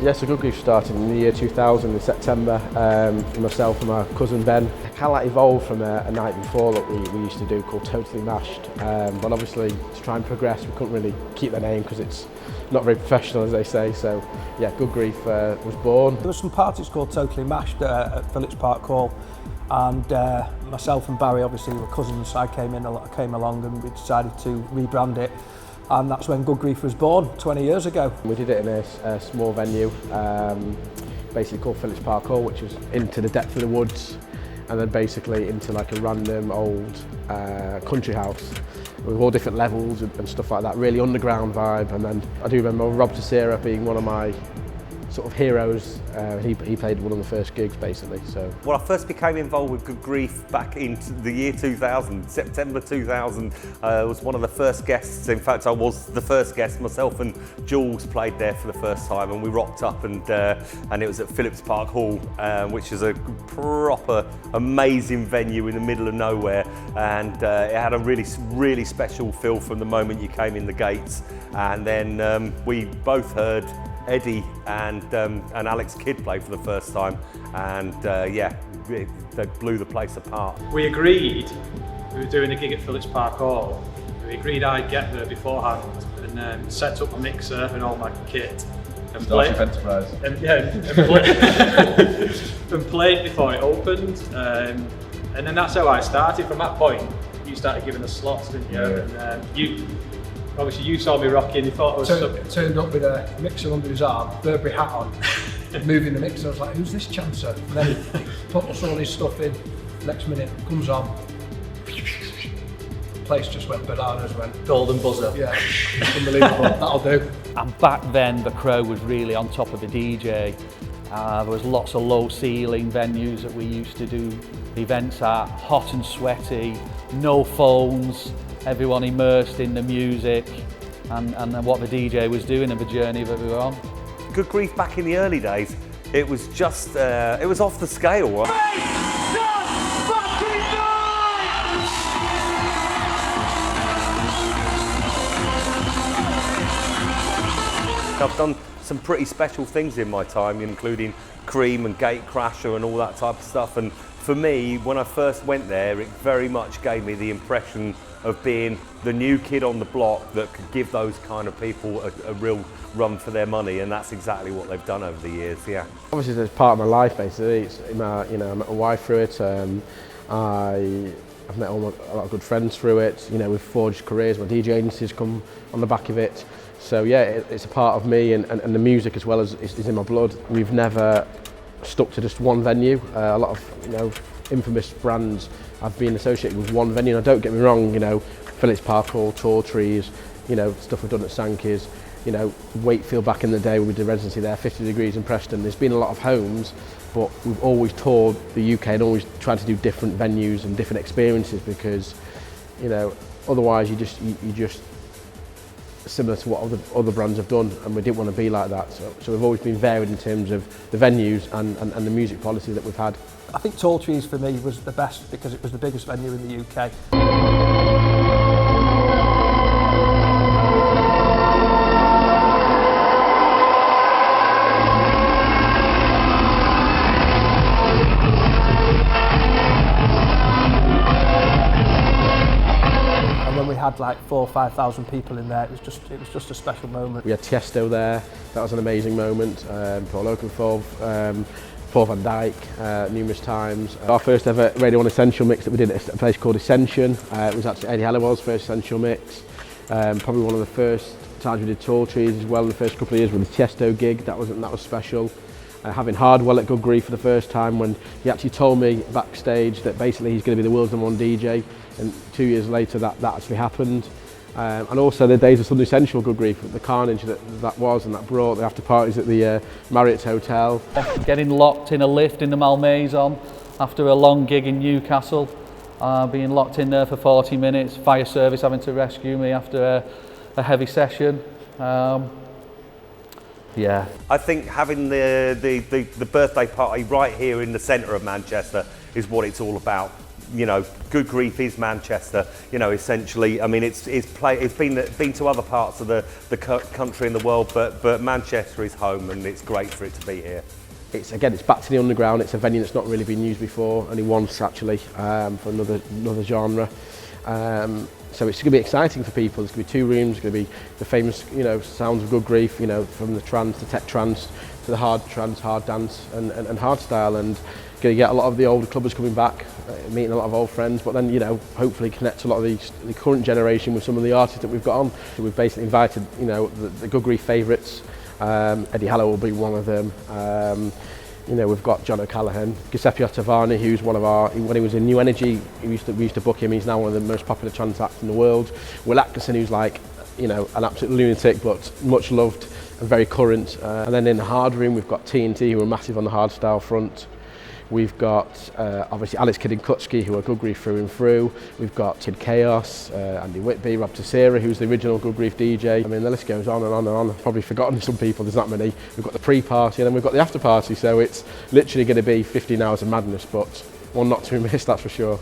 Yes, so Goodgreef started in the year 2000 in September, myself and my cousin Ben. It kind of like evolved from a night before that we used to do called Totally Mashed, but obviously to try and progress we couldn't really keep the name because it's not very professional, as they say, so yeah, Goodgreef was born. There were some parties called Totally Mashed at Phillips Park Hall, and myself and Barry, obviously were cousins, I came along and we decided to rebrand it. And that's when Goodgreef was born 20 years ago. We did it in a small venue, basically called Phillips Park Hall, which was into the depth of the woods and then basically into like a random old country house with all different levels and stuff like that, really underground vibe. And then I do remember Rob Tissera being one of my sort of heroes. He played one of the first gigs basically. So. Well, I first became involved with Goodgreef back in the year 2000, September 2000. I was one of the first guests. In fact, I was the first guest. Myself and Jules played there for the first time, and we rocked up, and it was at Phillips Park Hall, which is a proper amazing venue in the middle of nowhere, and it had a really special feel from the moment you came in the gates. And then we both heard Eddie and Alex Kidd play for the first time, and yeah, they blew the place apart. We agreed, we were doing a gig at Phillips Park Hall, we agreed I'd get there beforehand and set up a mixer and all my kit and played, and played before it opened, and then that's how I started. From that point you started giving us slots, didn't you? Yeah. And obviously you saw me rocking, you thought I was turned up with a mixer under his arm, Burberry hat on, moving the mixer. I was like, who's this chancer? And then he put all his stuff in. Next minute, comes on. The place just went bananas, went golden buzzer. Yeah, unbelievable. That'll do. And back then the Crow was really on top of the DJ. There was lots of low ceiling venues that we used to do events at, hot and sweaty, no phones, everyone immersed in the music and what the DJ was doing and the journey that we were on. Goodgreef back in the early days, it was just, it was off the scale. I've done some pretty special things in my time, including Cream and Gatecrasher and all that type of stuff. And for me, when I first went there, it very much gave me the impression of being the new kid on the block that could give those kind of people a real run for their money, and that's exactly what they've done over the years. Yeah. Obviously, it's part of my life basically. I met my wife through it. I've met a lot of good friends through it. You know, we've forged careers. My DJ agency's come on the back of it. So yeah, it's a part of me, and the music as well is in my blood. We've never stuck to just one venue. A lot of infamous brands have been associated with one venue. And don't get me wrong, Phillips Park Hall, Tall Trees, stuff we've done at Sankey's, Wakefield back in the day when we did residency there, 50 Degrees in Preston. There's been a lot of homes, but we've always toured the UK and always tried to do different venues and different experiences because, otherwise you just similar to what other brands have done, and we didn't want to be like that. So we've always been varied in terms of the venues and the music policy that we've had. I think Tall Trees for me was the best because it was the biggest venue in the UK. We had like 4,000 or 5,000 people in there. It was just a special moment. We had Tiesto there. That was an amazing moment. Paul Oakenfold, Paul Van Dyke, numerous times. Our first ever Radio 1 Essential mix that we did at a place called Ascension. It was actually Eddie Halliwell's first Essential mix. Probably one of the first times we did Tall Trees as well in the first couple of years with the Tiesto gig. That was special. Having Halliwell at Goodgreef for the first time, when he actually told me backstage that basically he's going to be the world's #1 DJ, and 2 years later that actually happened. And also the days of Sunday Central Goodgreef, the carnage that was and that brought, the after parties at the Marriott Hotel. Getting locked in a lift in the Malmaison after a long gig in Newcastle, being locked in there for 40 minutes, fire service having to rescue me after a heavy session. Yeah. I think having the birthday party right here in the centre of Manchester is what it's all about. you know, Goodgreef is Manchester, you know, essentially. I mean, it's been to other parts of the country and the world, but Manchester is home, and it's great for it to be here. It's back to the underground. It's a venue that's not really been used before, only once actually, for another genre. So it's going to be exciting for people. There's going to be 2 rooms. It's going to be the famous, you know, sounds of Goodgreef, you know, from the trance, the tech trance, to the hard trance, hard dance, and hard style, and going to get a lot of the older clubbers coming back, meeting a lot of old friends, but then, you know, hopefully connect a lot of the current generation with some of the artists that we've got on. So we've basically invited, you know, the Goodgreef favourites. Eddie Halliwell will be one of them. You know, we've got John O'Callaghan, Giuseppe Ottaviani, who's one of our, when he was in New Energy, we used to book him. He's now one of the most popular trance acts in the world. Will Atkinson, who's like, you know, an absolute lunatic, but much loved and very current. And then in the hard room, we've got TNT, who are massive on the hard style front. We've got obviously Alex Kidd and Kutski, who are Goodgreef through and through. We've got Tid Chaos, Andy Whitby, Rob Tissera, who's the original Goodgreef DJ. I mean, the list goes on and on and on. I've probably forgotten some people, there's that many. We've got the pre-party and then we've got the after-party, so it's literally going to be 15 hours of madness, but one not to be missed, that's for sure.